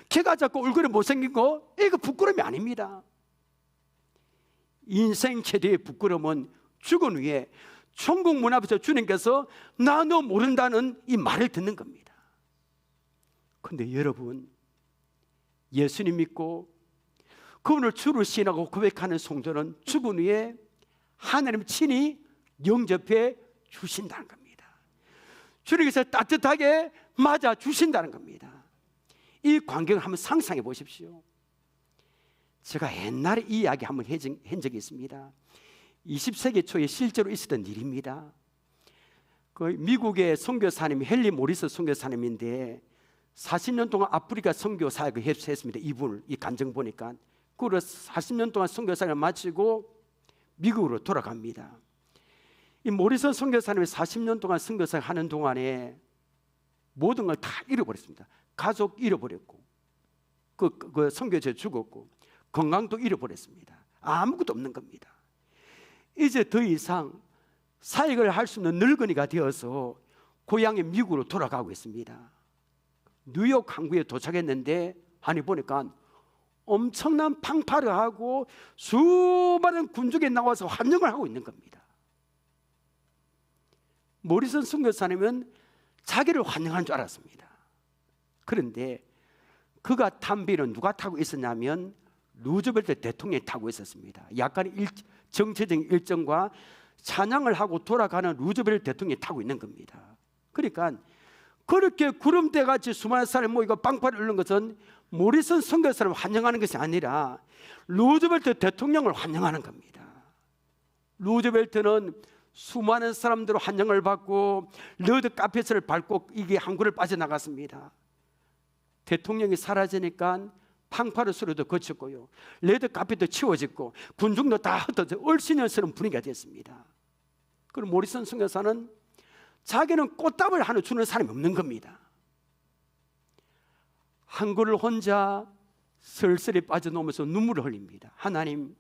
키가 작고 얼굴이 못생긴 거, 이거 부끄러움이 아닙니다. 인생 최대의 부끄러움은 죽은 후에 천국 문 앞에서 주님께서 나 너 모른다는 이 말을 듣는 겁니다. 그런데 여러분, 예수님 믿고 그분을 주로 시인하고 고백하는 성도는 죽은 후에 하나님 친히 영접해 주신다는 겁니다. 주님께서 따뜻하게 맞아 주신다는 겁니다. 이 광경을 한번 상상해 보십시오. 제가 옛날에 이 이야기 한번 한 적이 있습니다. 20세기 초에 실제로 있었던 일입니다. 그 미국의 선교사님 헨리 모리스 선교사님인데 40년 동안 아프리카 선교 사역을 했습니다. 이분을 이 간증 보니까 그리고 40년 동안 선교 사역을 마치고 미국으로 돌아갑니다. 이 모리스 선교사님이 40년 동안 선교 사역 하는 동안에 모든 걸 다 잃어버렸습니다. 가족 잃어버렸고 그 선교제 죽었고 건강도 잃어버렸습니다. 아무것도 없는 겁니다. 이제 더 이상 사역을 할 수 없는 늙은이가 되어서 고향의 미국으로 돌아가고 있습니다. 뉴욕 항구에 도착했는데 아니 보니까 엄청난 팡파를 하고 수많은 군중이 나와서 환영을 하고 있는 겁니다. 모리슨 선교사님은 자기를 환영한 줄 알았습니다. 그런데 그가 탄 비는 누가 타고 있었냐면 루즈벨트 대통령이 타고 있었습니다. 약간 정치적인 일정과 찬양을 하고 돌아가는 루즈벨트 대통령이 타고 있는 겁니다. 그러니까 그렇게 구름대같이 수많은 사람이 모이고 빵파를 울는 것은 모리슨 선교사를 환영하는 것이 아니라 루즈벨트 대통령을 환영하는 겁니다. 루즈벨트는 수많은 사람들로 환영을 받고 러드 카펫을 밟고 이게 항구를 빠져나갔습니다. 대통령이 사라지니까 팡파르 소리도 거쳤고요, 레드 카펫도 치워졌고 군중도 다 흩어져 얼씬연스러운 분위기가 됐습니다. 그럼 모리슨 선교사는 자기는 꽃다발 하나 주는 사람이 없는 겁니다. 한 걸을 혼자 쓸쓸히 빠져놓으면서 눈물을 흘립니다. 하나님,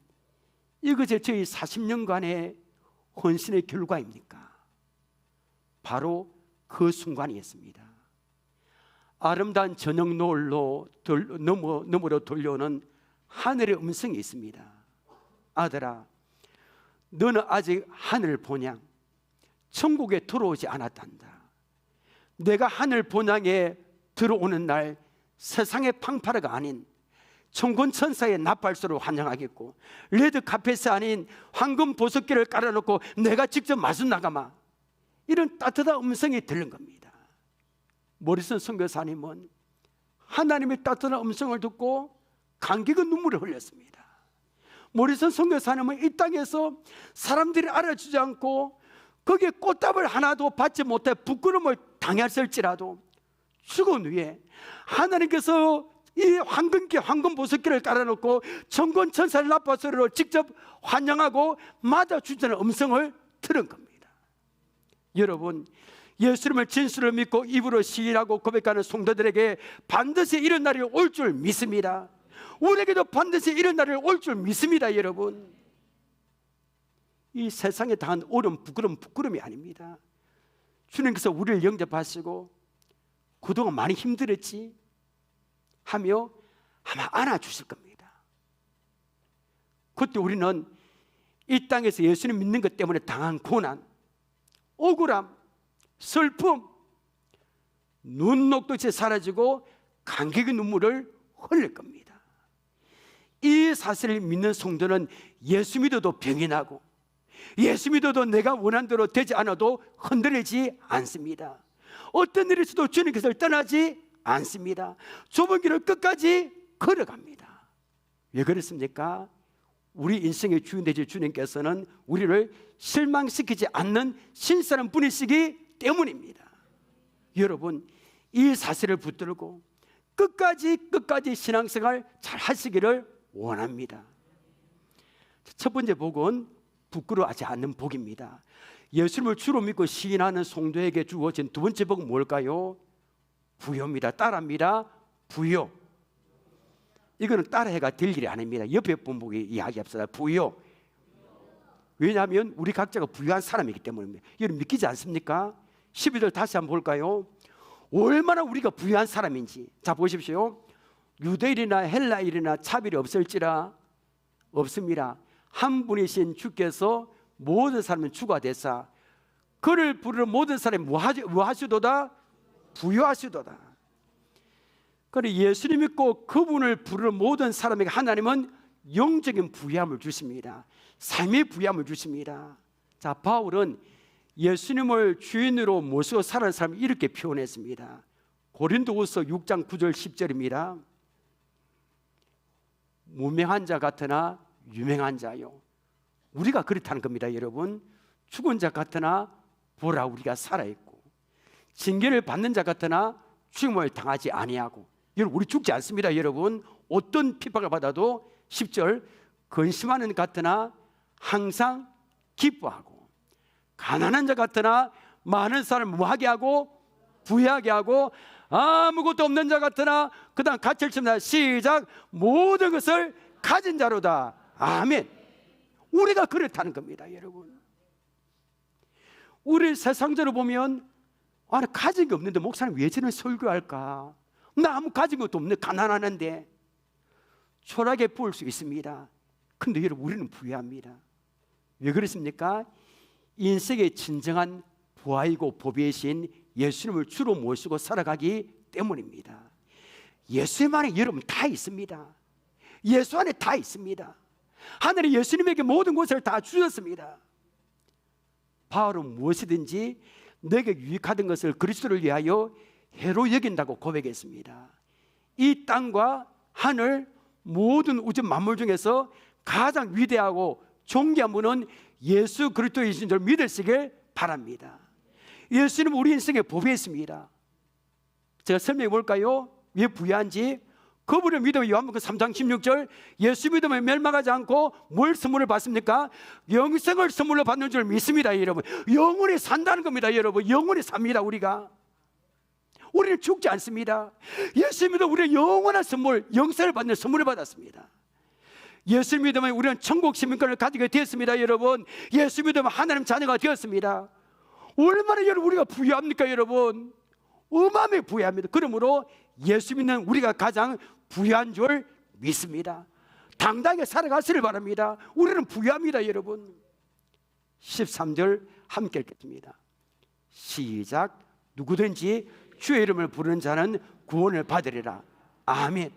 이것이 저희 40년간의 헌신의 결과입니까? 바로 그 순간이었습니다. 아름다운 저녁 노을로 너머로 들려오는 하늘의 음성이 있습니다. 아들아, 너는 아직 하늘 본향, 천국에 들어오지 않았단다. 내가 하늘 본향에 들어오는 날 세상의 팡파르가 아닌 천군천사의 나팔소로 환영하겠고, 레드 카펫이 아닌 황금 보석기를 깔아놓고 내가 직접 마중 나가마, 이런 따뜻한 음성이 들린 겁니다. 모리슨 선교사님은 하나님의 따뜻한 음성을 듣고 감격의 눈물을 흘렸습니다. 모리슨 선교사님은 이 땅에서 사람들이 알아주지 않고 거기에 꽃다발 하나도 받지 못해 부끄러움을 당했을지라도 죽은 후에 하나님께서 이 황금 보석기를 깔아놓고 천군천사의 나팔소리로 직접 환영하고 맞아주자는 음성을 들은 겁니다. 여러분, 예수님을 진실로 믿고 입으로 시인하고 고백하는 성도들에게 반드시 이런 날이 올 줄 믿습니다. 우리에게도 반드시 이런 날이 올 줄 믿습니다. 여러분, 이 세상에 당한 어려움, 부끄러움이 아닙니다. 주님께서 우리를 영접하시고 그동안 많이 힘들었지 하며 아마 안아주실 겁니다. 그때 우리는 이 땅에서 예수님 믿는 것 때문에 당한 고난, 억울함, 슬픔, 눈녹듯이 사라지고 감격의 눈물을 흘릴 겁니다. 이 사실을 믿는 성도는 예수 믿어도 병이 나고 예수 믿어도 내가 원한 대로 되지 않아도 흔들리지 않습니다. 어떤 일이 있어도 주님께서 떠나지 않습니다. 좁은 길을 끝까지 걸어갑니다. 왜 그렇습니까? 우리 인생의 주인 되실 주님께서는 우리를 실망시키지 않는 신선한 분이시기 때문입니다. 여러분, 이 사실을 붙들고 끝까지 신앙생활 잘 하시기를 원합니다. 첫 번째 복은 부끄러워하지 않는 복입니다. 예수님을 주로 믿고 시인하는 성도에게 주어진 두 번째 복은 뭘까요? 부요입니다. 따라합니다. 부요. 이거는 따라해가 될 일이 아닙니다. 옆에 분복이 이야기합시다. 부요. 왜냐하면 우리 각자가 부유한 사람이기 때문입니다. 여러분 믿기지 않습니까? 12절 다시 한번 볼까요? 얼마나 우리가 부유한 사람인지. 자, 보십시오. 유대인이나 헬라인이나 차별이 없을지라 없습니다. 한 분이신 주께서 모든 사람은 주가 되사 그를 부르는 모든 사람이 뭐하시도다? 부유하시도다. 그러니 예수님 믿고 그분을 부르는 모든 사람에게 하나님은 영적인 부유함을 주십니다. 삶의 부유함을 주십니다. 자, 바울은 예수님을 주인으로 모시고 살아가는 사람을 이렇게 표현했습니다. 고린도후서 6장 9절 10절입니다. 무명한 자 같으나 유명한 자요. 우리가 그렇다는 겁니다. 여러분, 죽은 자 같으나 보라 우리가 살아있고, 징계를 받는 자 같으나 죽음을 당하지 아니하고. 여러분, 우리 죽지 않습니다. 여러분, 어떤 핍박을 받아도 10절 근심하는 같으나 항상 기뻐하고, 가난한 자 같으나 많은 사람을 뭐하게 하고 부유하게 하고, 아무것도 없는 자 같으나 그 다음 같이 읽습니다. 시작. 모든 것을 가진 자로다. 아멘. 우리가 그렇다는 겁니다. 여러분, 우리 세상적으로 보면 가진 게 없는데 목사님 왜 저는 설교할까? 나 아무 가진 것도 없는데 가난하는데, 초라하게 보일 수 있습니다. 근데 여러분, 우리는 부유합니다. 왜 그렇습니까? 인생의 진정한 부하이고 보배이신 예수님을 주로 모시고 살아가기 때문입니다. 예수 안에 여러분 다 있습니다. 예수 안에 다 있습니다. 하늘이 예수님에게 모든 것을 다 주셨습니다. 바울은 무엇이든지 내게 유익하던 것을 그리스도를 위하여 해로 여긴다고 고백했습니다. 이 땅과 하늘 모든 우주 만물 중에서 가장 위대하고 존귀한 분은 예수 그리스도이신 줄 믿으시길 바랍니다. 예수님은 우리 인생에 보배했습니다. 제가 설명해 볼까요? 왜 부유한지. 그분의 믿음이 요한복음 3장 16절 예수 믿음에 멸망하지 않고 뭘 선물을 받습니까? 영생을 선물로 받는 줄 믿습니다. 여러분, 영원히 산다는 겁니다. 여러분, 영원히 삽니다. 우리는 죽지 않습니다. 예수 믿으면 우리는 영원한 선물, 영생을 받는 선물을 받았습니다. 예수 믿으면 우리는 천국 시민권을 가지게 되었습니다. 여러분, 예수 믿으면 하나님 자녀가 되었습니다. 얼마나 여러분 우리가 부유합니까? 여러분, 어마어마하게 부유합니다. 그러므로 예수 믿는 우리가 가장 부유한 줄 믿습니다. 당당하게 살아가시를 바랍니다. 우리는 부유합니다. 여러분, 13절 함께 읽겠습니다. 시작. 누구든지 주의 이름을 부르는 자는 구원을 받으리라. 아멘.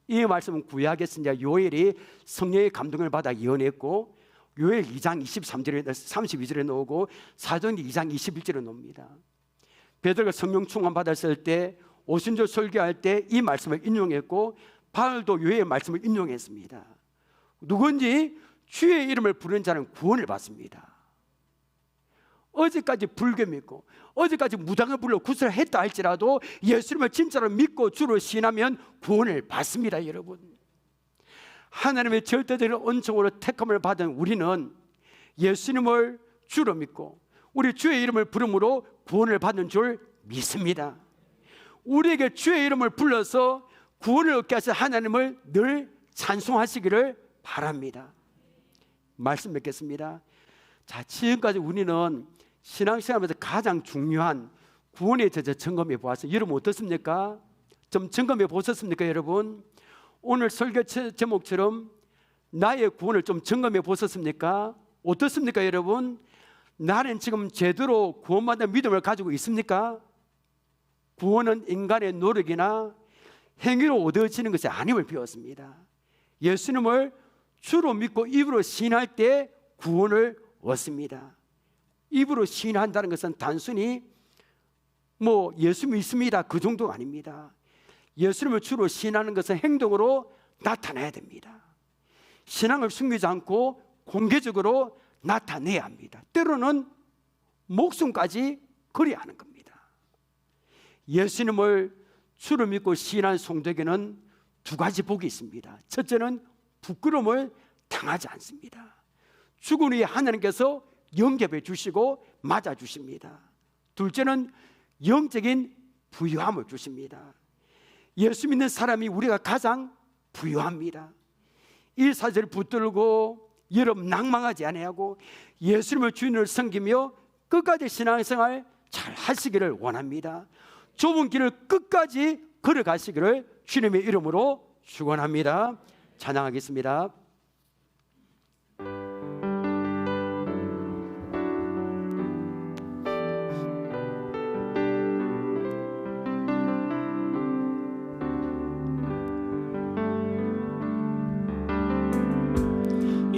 이 말씀은 구약의 선지자 요엘이 성령의 감동을 받아 예언했고, 요엘 2장 23절에 32절에 나오고 사도행전 2장 21절에 나옵니다. 베드로가 성령 충만 받았을 때 오순절 설교할 때 이 말씀을 인용했고, 바울도 요의 말씀을 인용했습니다. 누군지 주의 이름을 부르는 자는 구원을 받습니다. 어제까지 불교 믿고 어제까지 무당을 불러 구슬을 했다 할지라도 예수님을 진짜로 믿고 주로 신하면 구원을 받습니다. 여러분, 하나님의 절대적인 은총으로 택함을 받은 우리는 예수님을 주로 믿고 우리 주의 이름을 부름으로 구원을 받는 줄 믿습니다. 우리에게 주의 이름을 불러서 구원을 얻게 하신 하나님을 늘 찬송하시기를 바랍니다. 말씀 맺겠습니다. 자, 지금까지 우리는 신앙생활에서 가장 중요한 구원에 대해서 점검해 보았어요. 여러분 어떻습니까? 좀 점검해 보셨습니까? 여러분, 오늘 설교 제목처럼 나의 구원을 좀 점검해 보셨습니까? 어떻습니까? 여러분, 나는 지금 제대로 구원받는 믿음을 가지고 있습니까? 구원은 인간의 노력이나 행위로 얻어지는 것이 아님을 배웠습니다. 예수님을 주로 믿고 입으로 신할 때 구원을 얻습니다. 입으로 신한다는 것은 단순히 예수 믿습니다 그 정도가 아닙니다. 예수님을 주로 신하는 것은 행동으로 나타나야 됩니다. 신앙을 숨기지 않고 공개적으로 나타내야 합니다. 때로는 목숨까지 걸어야 하는 겁니다. 예수님을 주로 믿고 신한 성도에게는 두 가지 복이 있습니다. 첫째는 부끄러움을 당하지 않습니다. 죽은 후에 하나님께서 영접해 주시고 맞아 주십니다. 둘째는 영적인 부유함을 주십니다. 예수 믿는 사람이 우리가 가장 부유합니다. 일사절 붙들고 여러분 낭망하지 아니하고 예수님을 주인으로 섬기며 끝까지 신앙생활 잘 하시기를 원합니다. 좁은 길을 끝까지 걸어가시기를 주님의 이름으로 축원합니다. 찬양하겠습니다.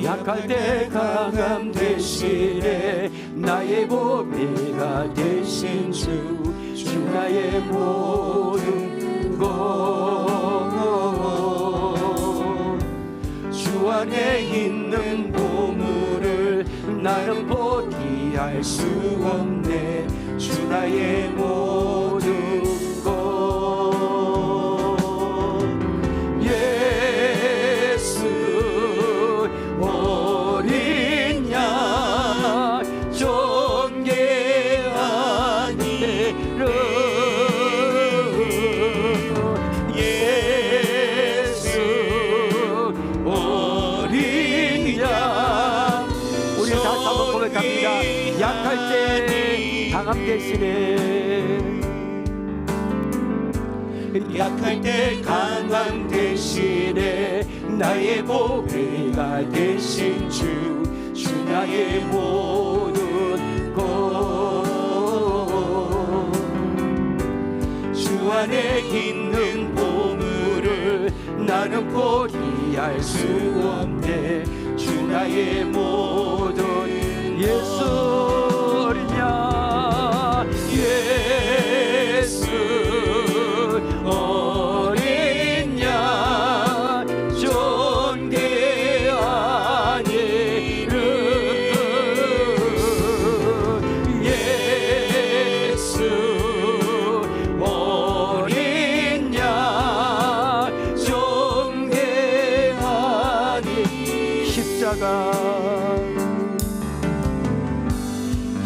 약할 때 강함 대신에 나의 보배가 되신 주 나의 모든 것 주 안에 있는 보물을 나는 포기할 수 없네. 주 나의 모든 것 예수 어린 양 존귀하니라. 예수 어린 양. 우리 다시 한번 고백합니다. 약할 때 강함 대신에 약할 때 강함 대신에 나의 보배가 되신 주 나의 모든 것 주 안에 있는 보물을 나는 포기할 수 없네. 주 나의 모든 예수 어린 양 예수 어린 양 존귀하니 예수 어린 양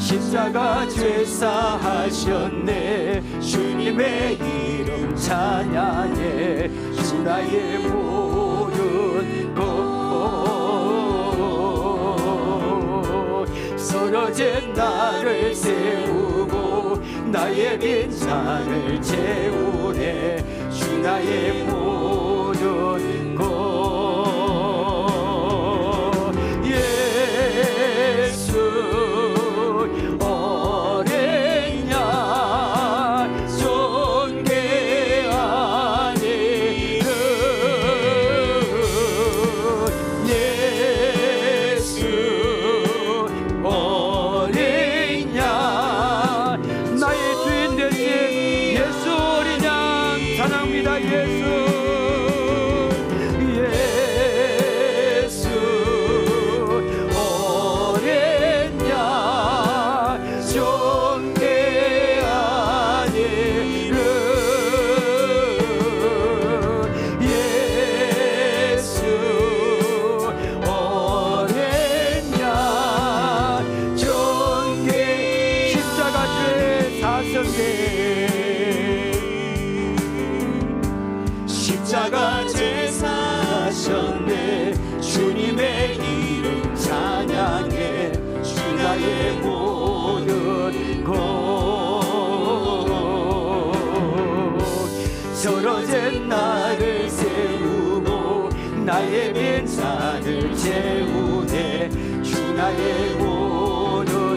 십자가 죄사하셨네. 주님의 이름 찬양해. 주 나의 모든 것 쓰러진 나를 세우고 나의 빈잔을 채우네. 주 나의 모든 것 예수 어린 양 존귀한 이름 예수 어린 양 나의 주인 되신 예수 어린 양 찬양합니다. 예수 십자가 제사하셨네. 주님의 이름 찬양해. 주 나의 모든 것 쓰러진 나를 세우고 나의 빈잔을 채우네. 주 나의 모든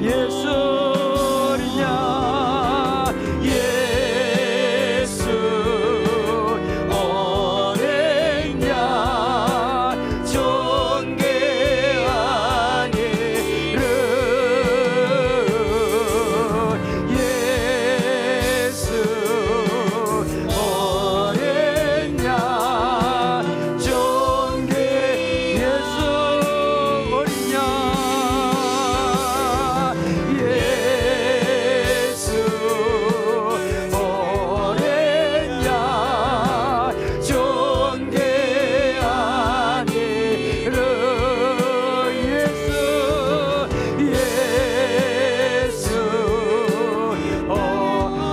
예수 어린 양 예수 어린 양 존귀한 이름 예수 어린 양 존귀 예수 어린 양 예수 어린 양 존귀한 이름 예수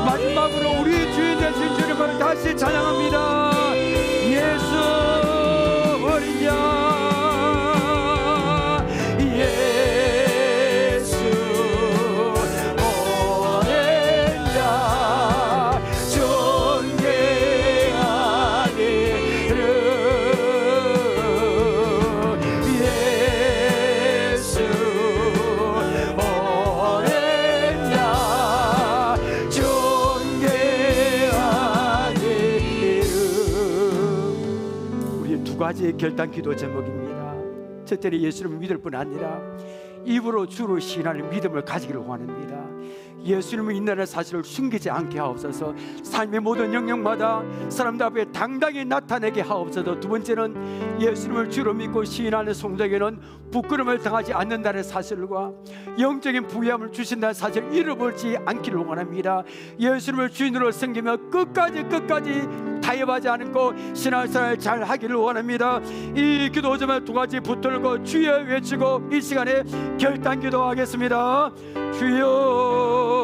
마지막으로 우리 주인 되신 주님을 다시 찬양합니다. 예수 어린 양 예수 어린 양 존귀한 이름 예수 어린 양 존귀한 이름. 우리의 두 가지의 결단 기도 제목입니다. 첫째는 예수님을 믿을 뿐 아니라 입으로 주로 시인하는 믿음을 가지기를 원합니다. 예수님을 믿는다는 사실을 숨기지 않게 하옵소서. 삶의 모든 영역마다 사람들 앞에 당당히 나타내게 하옵소서. 두 번째는 예수님을 주로 믿고 시인하는 성도에게는 부끄러움을 당하지 않는다는 사실과 영적인 부유함을 주신다는 사실을 잃어버리지 않기를 원합니다. 예수님을 주인으로 섬기며 끝까지 타협하지 않고 신앙생활 잘 하기를 원합니다. 이 기도 점에 두 가지 붙들고 주여 외치고 이 시간에 결단 기도하겠습니다. 주여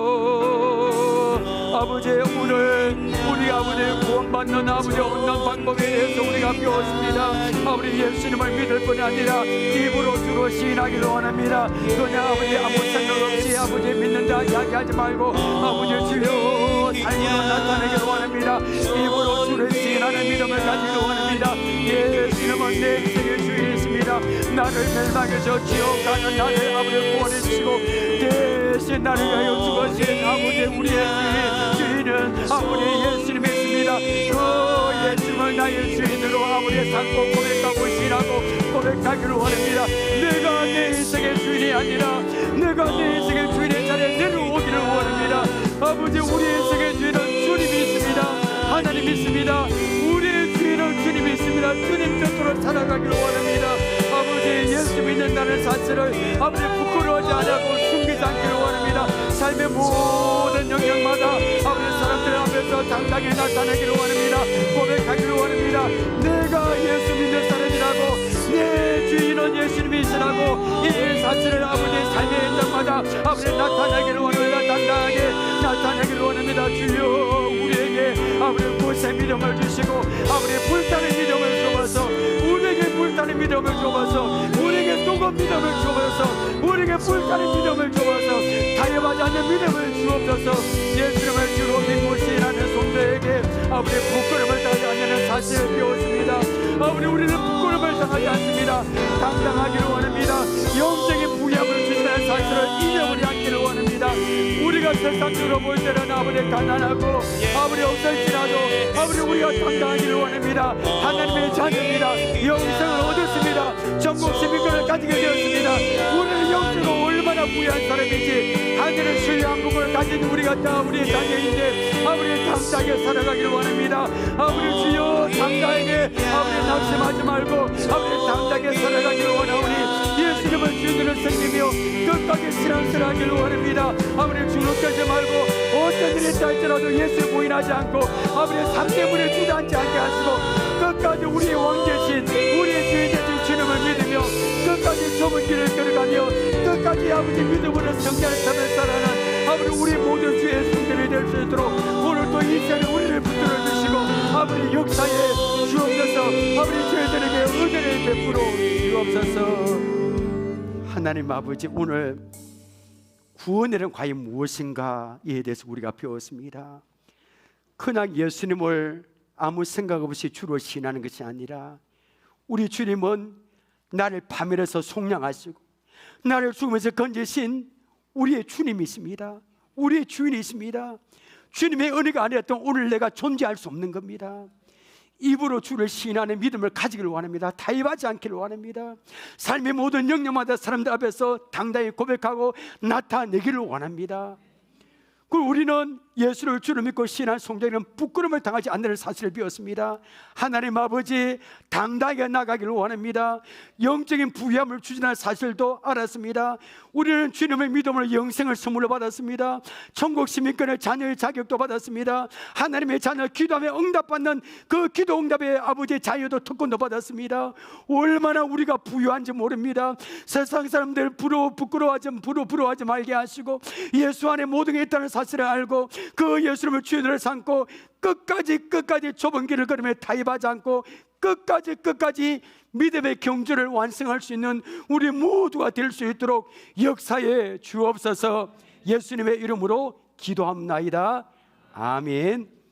아버지, 오늘 우리 아버지 구원받는 아버지 없는 방법에 대해서 우리가 배웠습니다. 아버지 예수님을 믿을 뿐 아니라 입으로 주로 시인하기를 원합니다. 그냥 아버지 아무 생각 없이 아버지 믿는다 이야기하지 말고 아버지 주여 삶으로 나타내기를 원합니다. 입으로 주를 시인하는 믿음을 가지기를 원합니다. 예수님은 내 인생의 주인이십니다. 나를 멸망해서 지옥 가는 나를 아버지 구원해 주시고 대신 나를 위하여 죽으신 아버지 우리의 주인은 아버지 예수님이십니다. 그 예수님을 나의 주인으로 아버지 삼고 고백하고 신하고 고백하기를 원합니다. 내가 내 인생의 주인이 아니라 내가 내 인생의 주인의 자리에 내려오기를 원합니다. 아버지 우리 인생의 주인은 주님이 있습니다. 하나님이 있습니다. 우리의 주인은 주님이 있습니다. 주님 곁으로 살아가기를 원합니다. 아버지 예수 믿는다는 사실을 아버지 부끄러워하지 않고 숨기지 않기를 원합니다. 삶의 모든 영역마다 아버지 사람들 앞에서 당당히 나타내기를 원합니다. 고백하기를 원합니다. 내가 예수 믿는 사람이라고 내 주인은 예수님이시라 하고 이 사실을 아버지의 삶의 현장마다 아버지 나타나기를 원합니다. 당당하게 나타나기를 원합니다. 주여 우리에게 아버지 구원의 믿음을 주시고 아버지 불타는 믿음을 주어서 우리에게 불타는 믿음을 주어서 우리에게 뜨거운 믿음을 주어서 우리에게 불타는 믿음을 주어서 타협하지 않는 믿음을 주옵소서. 예수님을 주로 믿고 신하는 성도에게 아버지 부끄러움을 당하지 않는 사실을 배웠습니다. 아버지 우리는 부끄러움을 당하지 않습니다. 당당하기를 원합니다. 영적인 부양을 주시는 사실을 잊어버리지 않기를 원합니다. 우리가 세상으로 볼 때는 아버지 가난하고 아버지 없을지라도 아버지 우리가 당당하기를 원합니다. 하나님의 자녀입니다. 영생을 얻었습니다. 전국 시민권을 가지게 되었습니다. 우리는 영적으로 얼마나 부유한 사람이지 하늘의 신뢰한 부분을 가진 우리가 다 우리의 자녀인데 아버지 당당하게 살아가기를 원합니다. 아버지 주여 당당하게 아버지 낙심하지 말고 아버지 당당하게 살아가기를 원하오니 예수님을 주님으로 섬기며 끝까지 신앙스러워하기를 원합니다. 아버지 주눅들지 말고 어떤 일이 있다 할지라도 예수를 부인하지 않고 아버지 삶대문에 주저앉지 않게 하시고 끝까지 우리의 왕 대신 우리의 주인 되신 주님을 믿으며 끝까지 좁은 길을 걸어가며 끝까지 아버지 믿음으로 성장의 삶을 살아가는 아버지 우리 모든 주의 성들이 될 수 있도록 오늘도 이 시간에 우리를 붙들어 주시고 아버지 역사에 주옵소서. 아버지 저희들에게 은혜를 베풀어 주옵소서. 하나님 아버지 오늘 구원이란 과연 무엇인가에 대해서 우리가 배웠습니다. 그냥 예수님을 아무 생각 없이 주로 신하는 것이 아니라 우리 주님은 나를 파멸해서 속량하시고 나를 죽으면서 건지신 우리의 주님이십니다. 우리의 주인이십니다. 주님의 은혜가 아니었던 오늘 내가 존재할 수 없는 겁니다. 입으로 주를 신하는 믿음을 가지기를 원합니다. 타협하지 않기를 원합니다. 삶의 모든 영역마다 사람들 앞에서 당당히 고백하고 나타내기를 원합니다. 그리고 우리는 예수를 주를 믿고 신한 성도에게는 부끄러움을 당하지 않는 사실을 배웠습니다. 하나님 아버지 당당하게 나가기를 원합니다. 영적인 부유함을 추진할 사실도 알았습니다. 우리는 주님의 믿음으로 영생을 선물로 받았습니다. 천국 시민권의 자녀의 자격도 받았습니다. 하나님의 자녀 기도하며 응답받는 그 기도 응답의 아버지의 자유도 특권도 받았습니다. 얼마나 우리가 부유한지 모릅니다. 세상 사람들 부러워하지 말게 하시고 예수 안에 모든 게 있다는 사실을 알고 그 예수님을 주인으로 삼고 끝까지 좁은 길을 걸으며 타협하지 않고 끝까지 믿음의 경주를 완성할 수 있는 우리 모두가 될 수 있도록 역사에 주옵소서. 예수님의 이름으로 기도합나이다. 아멘.